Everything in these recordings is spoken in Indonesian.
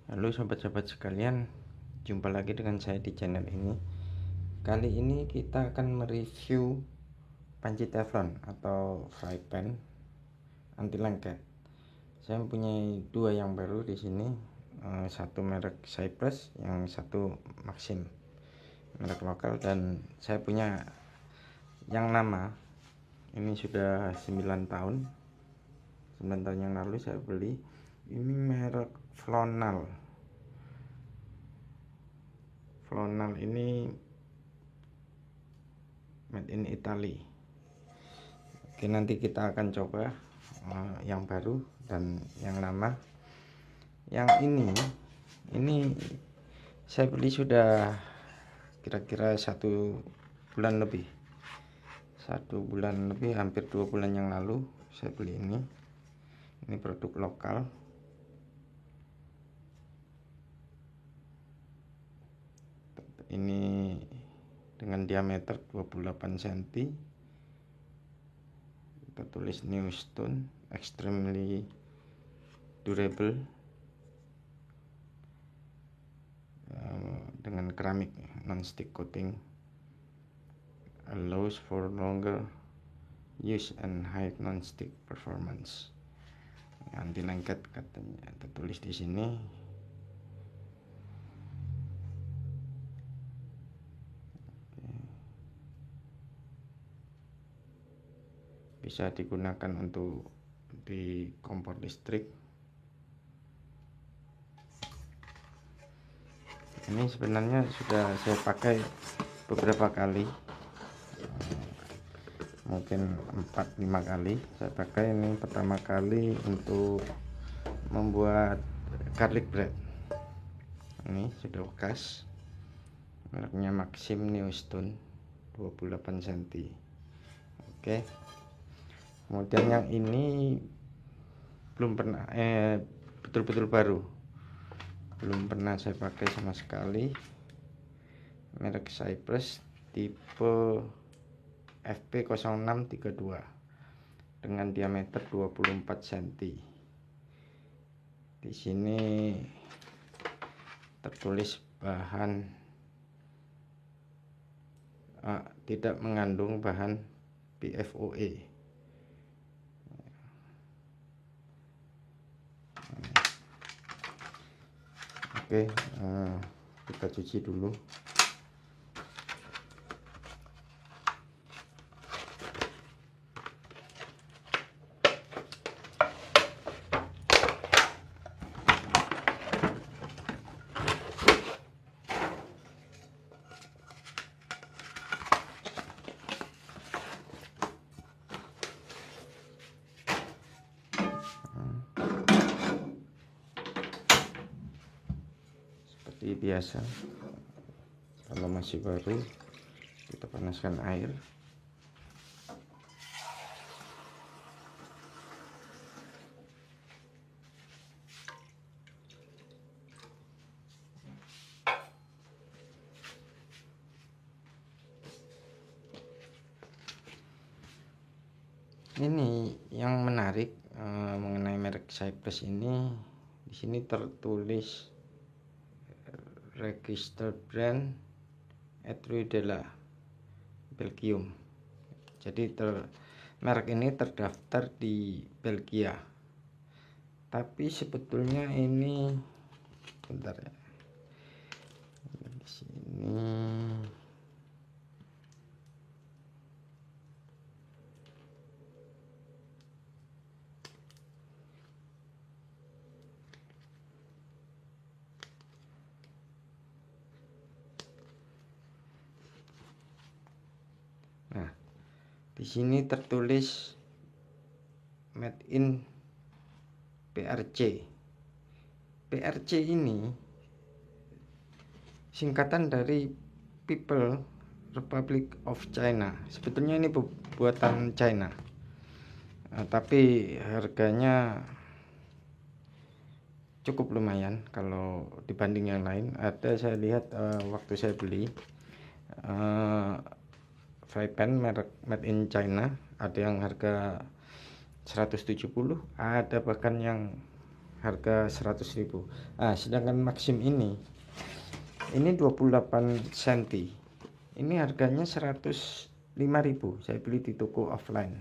Halo sobat-sobat sekalian, jumpa lagi dengan saya di channel ini. Kali ini kita akan mereview panci teflon atau fry pan anti lengket. Saya mempunyai dua yang baru di sini, satu merek Cypress, yang satu Maxim, merek lokal, dan saya punya yang lama. Ini sudah 9 tahun yang lalu saya beli. Ini merek Flonal ini made in Italy. Oke, nanti kita akan coba yang baru dan yang lama. Yang ini saya beli sudah kira-kira 1 bulan lebih, hampir 2 bulan yang lalu saya beli ini produk lokal. Ini dengan diameter 28 cm, tertulis New Stone, extremely durable, dengan keramik non-stick coating, allows for longer use and high non-stick performance, anti lengket katanya, tertulis di sini. Bisa digunakan untuk di kompor listrik. Ini sebenarnya sudah saya pakai beberapa kali, mungkin 4-5 kali saya pakai. Ini pertama kali untuk membuat garlic bread. Ini sudah bekas, mereknya Maxim New Stone, 28 cm. Oke, kemudian yang ini belum pernah, betul-betul baru, belum pernah saya pakai sama sekali. Merek Cypress, tipe FP0632, dengan diameter 24 cm. Di sini tertulis bahan tidak mengandung bahan PFOA. Oke, kita cuci dulu. Seperti biasa, kalau masih baru kita panaskan air. Ini yang menarik mengenai merek Cypress ini, di sini tertulis registered brand Etruidela, Belgium. Jadi merek ini terdaftar di Belgia. Tapi sebetulnya ini, bentar ya, di sini. Nah, di sini tertulis made in PRC. PRC ini singkatan dari People Republic of China. Sebetulnya ini buatan China, tapi harganya cukup lumayan kalau dibanding yang lain. Ada, saya lihat waktu saya beli fry pan merek made in China, ada yang harga 170, ada bahkan yang harga 100.000. Nah, sedangkan Maxim ini 28 cm. Ini harganya 105.000. Saya beli di toko offline.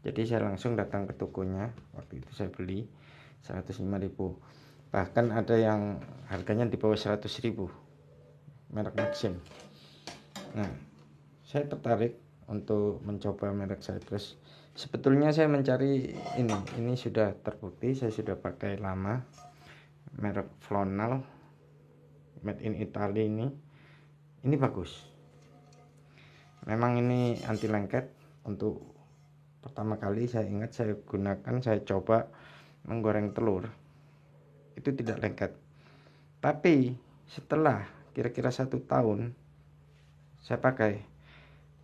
Jadi saya langsung datang ke tokonya. Waktu itu saya beli 105.000. Bahkan ada yang harganya di bawah 100.000, merek Maxim. Nah, saya tertarik untuk mencoba merek Cypress. Sebetulnya saya mencari ini sudah terbukti, saya sudah pakai lama, merek Flonal made in Italy. Ini bagus. Memang ini anti lengket. Untuk pertama kali saya ingat saya gunakan, saya coba menggoreng telur, itu tidak lengket. Tapi setelah kira-kira 1 tahun saya pakai,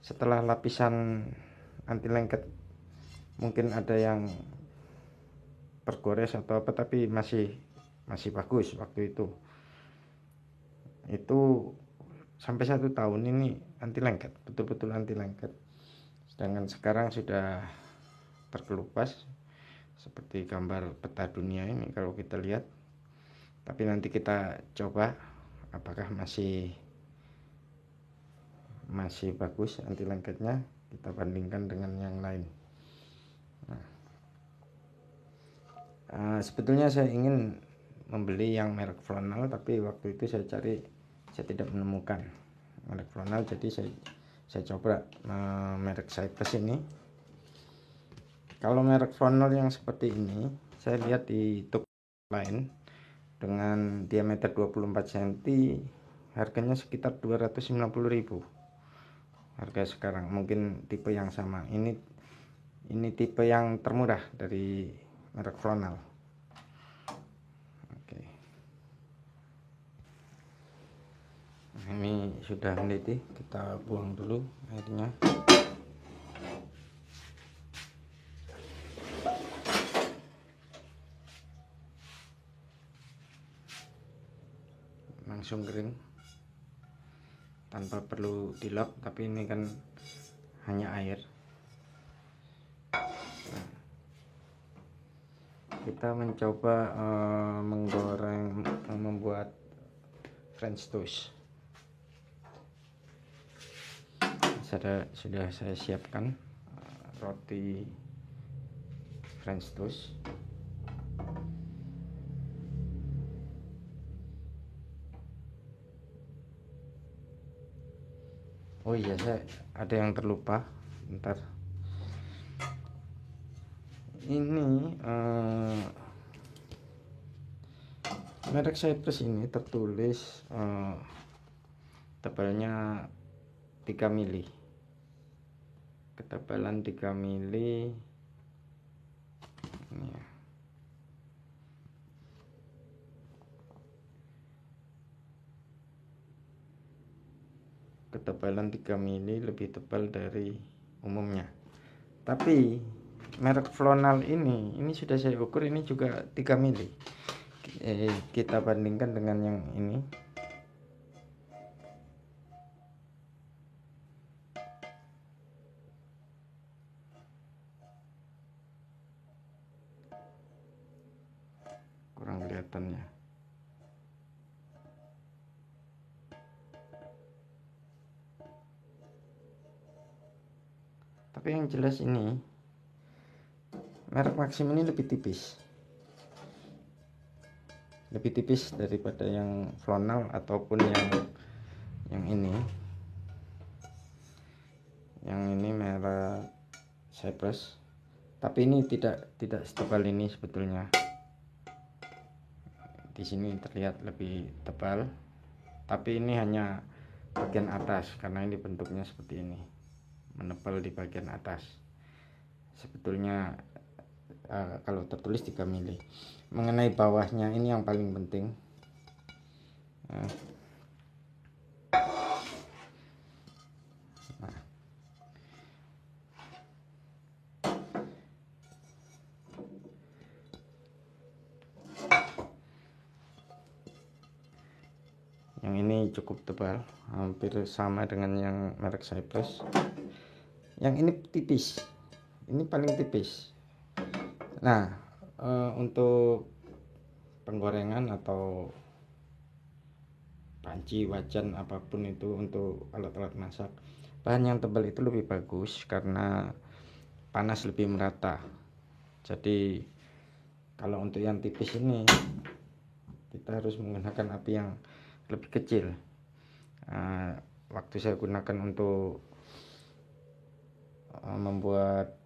setelah lapisan anti lengket mungkin ada yang tergores atau apa, tapi masih bagus waktu itu sampai 1 tahun ini anti lengket, betul-betul anti lengket. Sedangkan sekarang sudah terkelupas seperti gambar peta dunia ini kalau kita lihat. Tapi nanti kita coba apakah masih bagus anti lengketnya, kita bandingkan dengan yang lain. Sebetulnya saya ingin membeli yang merek Flonal, tapi waktu itu saya cari, saya tidak menemukan merek Flonal. Jadi saya coba merek Cypress ini. Kalau merek Flonal yang seperti ini saya lihat di toko lain dengan diameter 24 cm harganya sekitar 290.000 harga sekarang. Mungkin tipe yang sama. Ini tipe yang termurah dari merek Flonal. Oke. Nah, ini sudah mendidih, kita buang dulu airnya. Langsung kering tanpa perlu dilap, tapi ini kan hanya air. Nah, kita mencoba membuat French toast. Sudah saya siapkan roti French toast. Oh iya, saya ada yang terlupa. Bentar. Ini merek Cypress ini tertulis tebalnya 3 mili. Ketebalan 3 mili. Ini ya. Ketebalan 3 mili lebih tebal dari umumnya. Tapi merek Flonal ini sudah saya ukur, ini juga 3 mili. Kita bandingkan dengan yang ini. Kurang kelihatannya. Tapi yang jelas ini merek Maxim ini lebih tipis daripada yang Flonal ataupun yang ini. Yang ini merek Cypress, tapi ini tidak setebal ini sebetulnya. Di sini terlihat lebih tebal, tapi ini hanya bagian atas karena ini bentuknya seperti ini, menebal di bagian atas. Sebetulnya kalau tertulis 3 mili. Mengenai bawahnya ini yang paling penting. Nah, yang ini cukup tebal, hampir sama dengan yang merek Cypress. Yang ini tipis, ini paling tipis. Nah, untuk penggorengan atau panci, wajan, apapun itu untuk alat-alat masak. Bahan yang tebal itu lebih bagus karena panas lebih merata. Jadi kalau untuk yang tipis ini kita harus menggunakan api yang lebih kecil. Waktu saya gunakan untuk membuat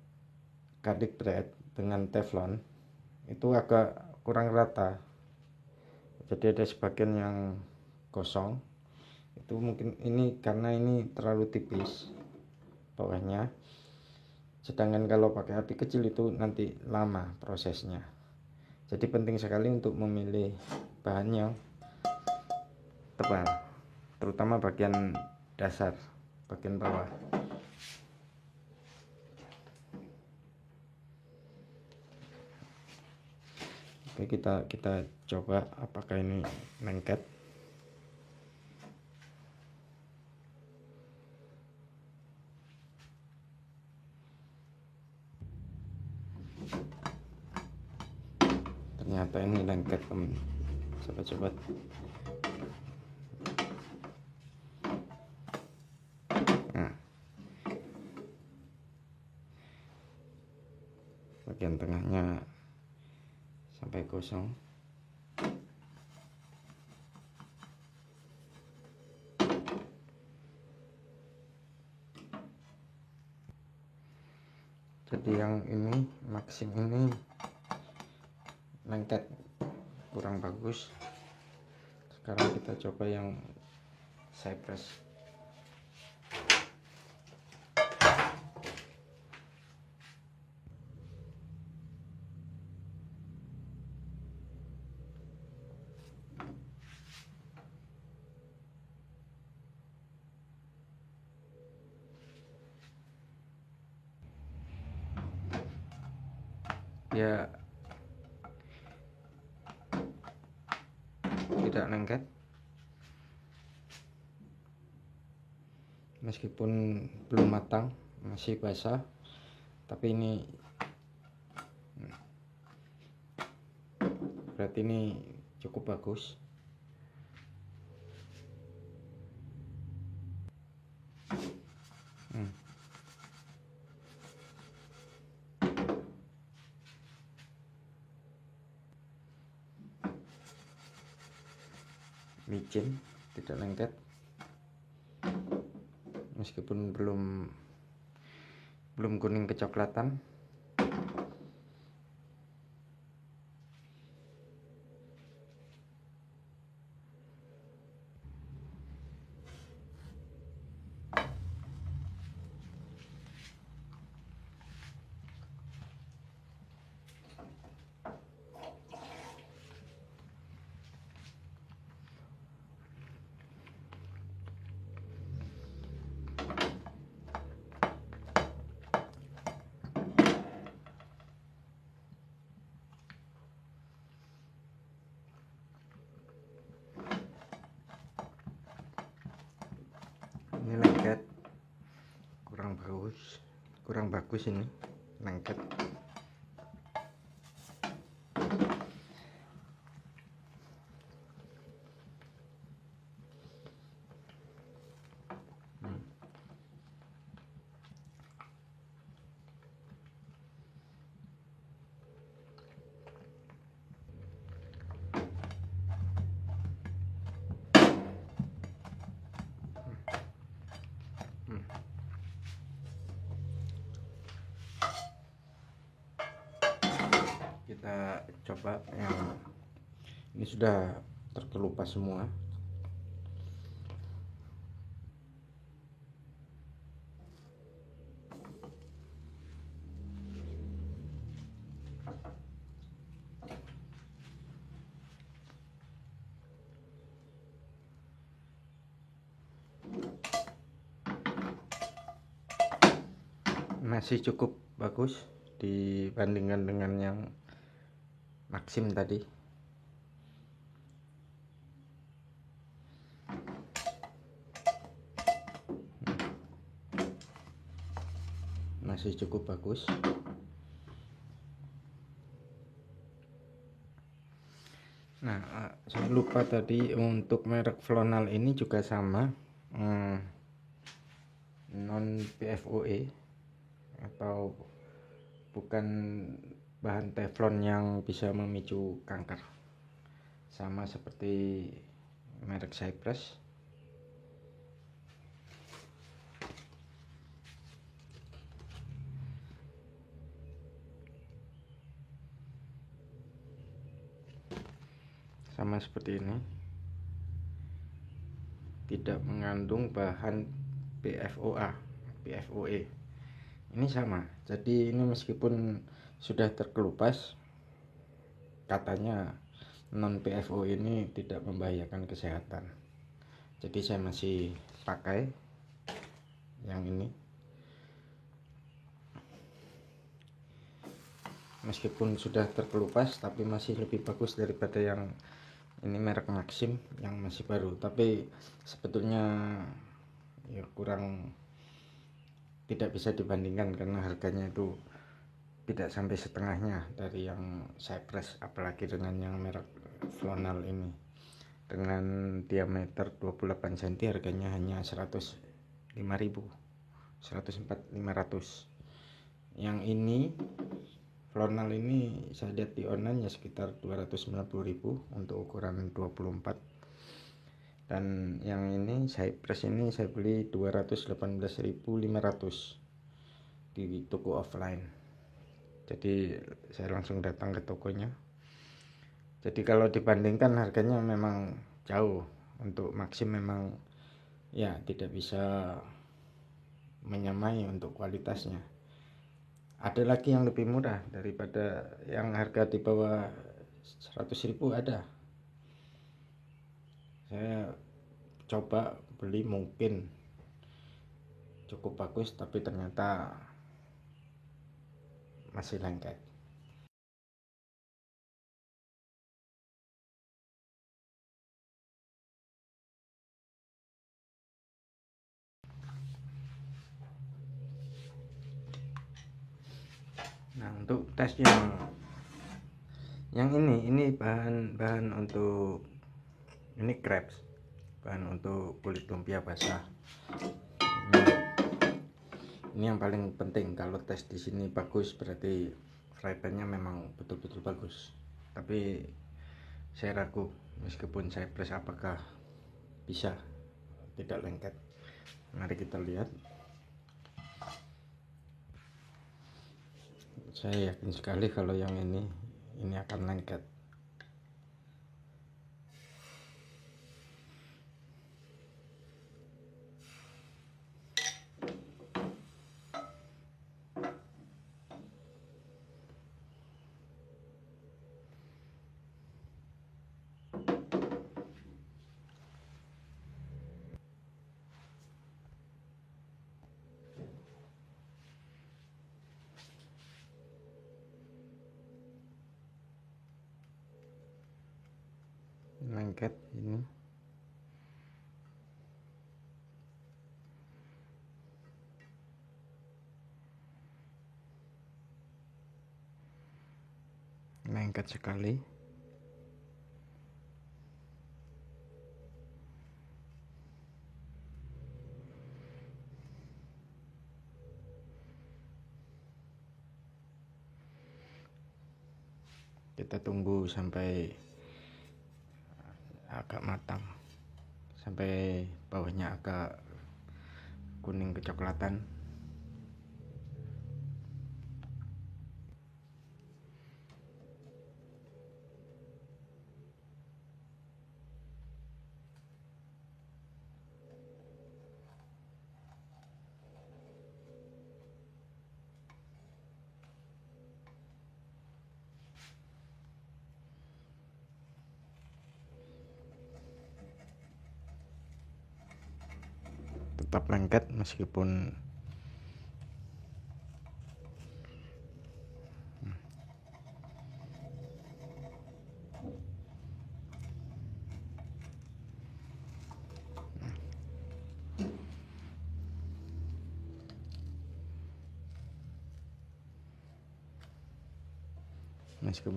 garlic bread dengan teflon itu agak kurang rata, jadi ada sebagian yang gosong. Itu mungkin ini karena ini terlalu tipis bawahnya, sedangkan kalau pakai api kecil itu nanti lama prosesnya. Jadi penting sekali untuk memilih bahan yang tebal, terutama bagian dasar, bagian bawah. Oke, kita coba apakah ini lengket. Ternyata ini lengket, teman. Coba nah, bagian tengahnya sampai kosong. Jadi yang ini Maxim ini lengket, kurang bagus. Sekarang kita coba yang Cypress. Ya tidak lengket, meskipun belum matang, masih basah, tapi ini berarti ini cukup bagus. Micin, tidak lengket, meskipun belum kuning kecoklatan. Ini lengket, kurang bagus ini lengket. Kita coba yang ini, sudah terkelupas semua. Masih cukup bagus dibandingkan dengan yang Maxim tadi. Masih cukup bagus. Nah, saya lupa tadi untuk merek Flonal ini juga sama, non PFOE atau bukan bahan teflon yang bisa memicu kanker, sama seperti merek Cypress. Sama seperti ini, tidak mengandung bahan PFOE. Ini sama, jadi ini meskipun sudah terkelupas, katanya non PFO ini tidak membahayakan kesehatan. Jadi saya masih pakai yang ini, meskipun sudah terkelupas tapi masih lebih bagus daripada yang ini, merek Maxim yang masih baru. Tapi sebetulnya ya kurang, tidak bisa dibandingkan karena harganya itu tidak sampai setengahnya dari yang Cypress, apalagi dengan yang merek Flonal ini. Dengan diameter 28 cm harganya hanya 105.000, 104.500. Yang ini Flonal ini saya lihat di online ya sekitar 290.000 untuk ukuran 24. Dan yang ini Cypress ini saya beli 218.500 di toko offline. Jadi saya langsung datang ke tokonya. Jadi kalau dibandingkan harganya memang jauh. Untuk Maxim memang ya tidak bisa menyamai untuk kualitasnya. Ada lagi yang lebih murah daripada yang harga di bawah 100.000 ada. Saya coba beli, mungkin cukup bagus tapi ternyata masih lengket. Nah, untuk tes yang ini bahan untuk ini crepes, bahan untuk kulit lumpia basah. Ini yang paling penting. Kalau tes di sini bagus berarti fry pan-nya memang betul-betul bagus. Tapi saya ragu meskipun saya press apakah bisa tidak lengket. Mari kita lihat. Saya yakin sekali kalau yang ini akan lengket. Lengket ini. Lengket sekali. Kita tunggu sampai agak matang, sampai bawahnya agak kuning kecoklatan. Tetap lengket meskipun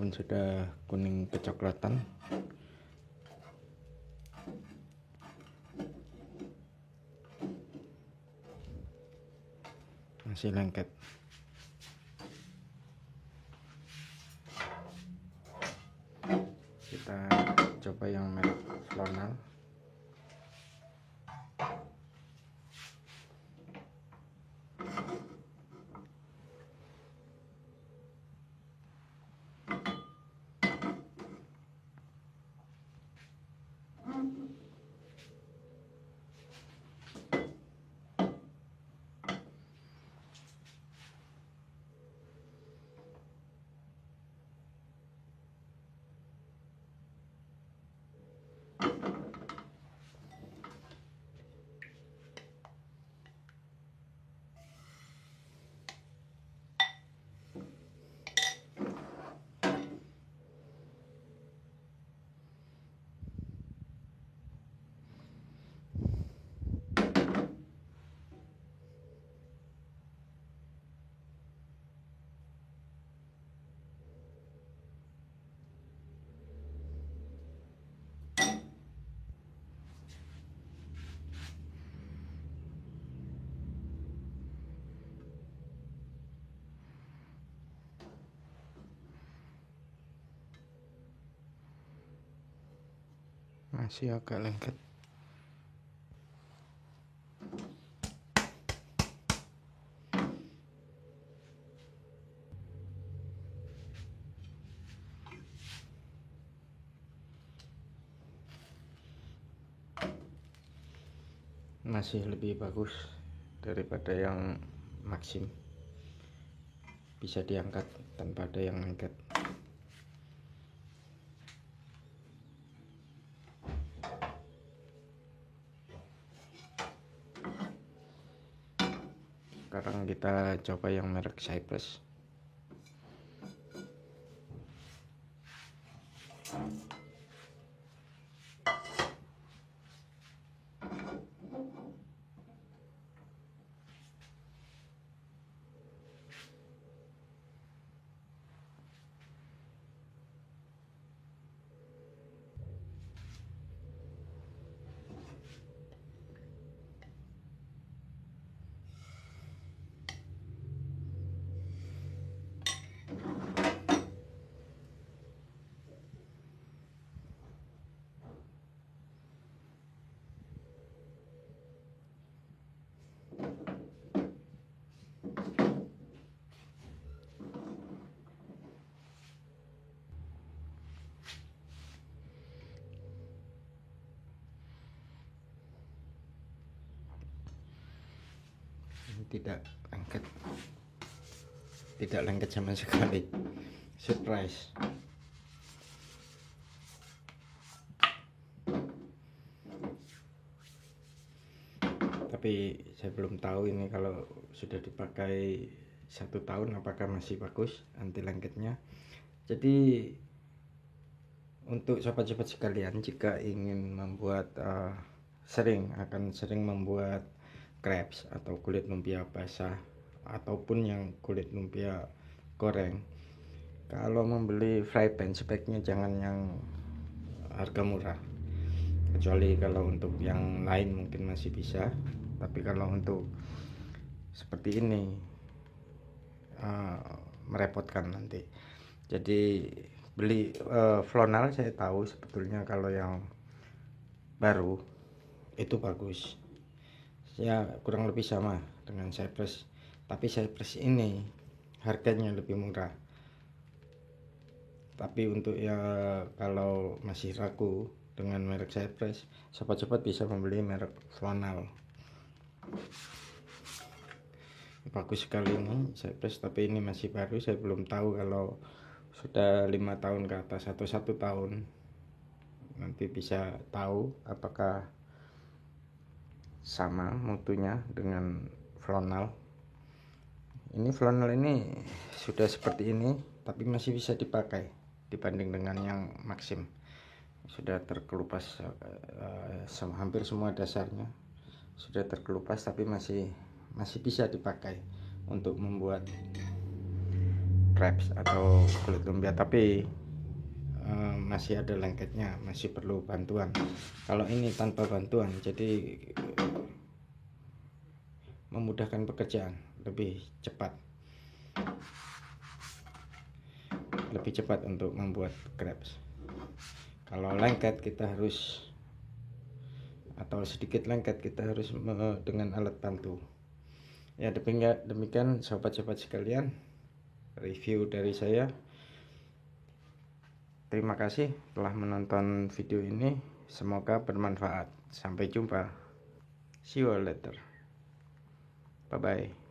sudah kuning kecoklatan. masih lengket. Kita coba yang merek Flonal. Masih agak lengket. Masih lebih bagus daripada yang Maxim, bisa diangkat tanpa ada yang lengket. Sekarang kita coba yang merek Cypress. Tidak lengket sama sekali. Surprise. Tapi saya belum tahu ini kalau sudah dipakai 1 tahun apakah masih bagus anti lengketnya. Jadi untuk sobat-sobat sekalian, jika ingin membuat akan sering membuat crepes atau kulit lumpia basah ataupun yang kulit lumpia goreng, kalau membeli fry pan sebaiknya jangan yang harga murah, kecuali kalau untuk yang lain mungkin masih bisa, tapi kalau untuk seperti ini merepotkan nanti. Jadi beli Flonal, saya tahu sebetulnya kalau yang baru itu bagus ya, kurang lebih sama dengan Cypress, tapi Cypress ini harganya lebih murah. Tapi untuk ya kalau masih ragu dengan merek Cypress, sobat-sobat bisa membeli merek Flonal. Bagus sekali ini Cypress, tapi ini masih baru, saya belum tahu kalau sudah 5 tahun ke atas atau 1 tahun, nanti bisa tahu apakah sama mutunya dengan Flonal. Ini Flonal ini sudah seperti ini tapi masih bisa dipakai dibanding dengan yang Maxim. Sudah terkelupas hampir semua dasarnya sudah terkelupas, tapi masih bisa dipakai untuk membuat crepes atau kulit lumpia, tapi masih ada lengketnya, masih perlu bantuan. Kalau ini tanpa bantuan, jadi memudahkan pekerjaan lebih cepat untuk membuat grabs. Kalau lengket kita harus, atau sedikit lengket kita harus dengan alat bantu. Ya, demikian sobat-sobat sekalian review dari saya. Terima kasih telah menonton video ini, semoga bermanfaat. Sampai jumpa, see you later, bye bye.